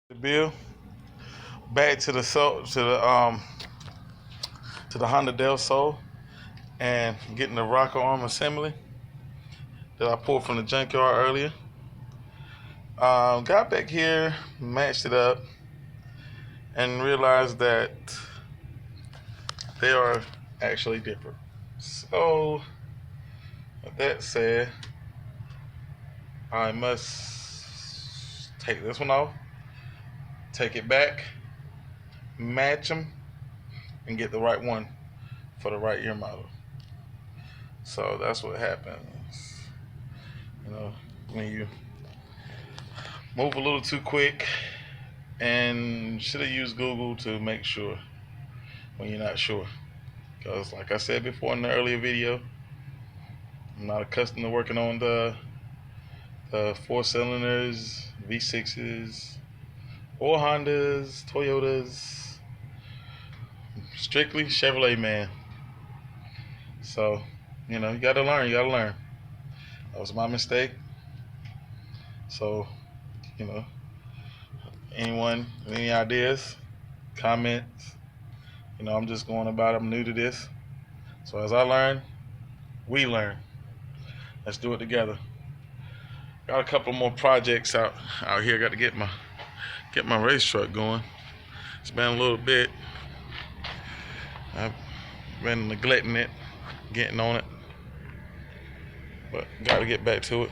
The bill back to the Honda Del Sol and getting the rocker arm assembly that I pulled from the junkyard earlier. Got back here, matched it up, and realized that they are actually different. So, with that said, I must take this one off, take it back, match them, and get the right one for the right year model. So that's what happens. When you move a little too quick, and should have used Google to make sure when you're not sure. Because like I said before in the earlier video, I'm not accustomed to working on the 4 cylinders, V6s, or Hondas, Toyotas. Strictly Chevrolet, man. So, you gotta learn. That was my mistake. So, you know, anyone, any ideas, comments, I'm just going about it. I'm new to this. So as I learn, we learn. Let's do it together. Got a couple more projects out here. Got to get my race truck going. It's been a little bit. I've been neglecting it, getting on it, but got to get back to it.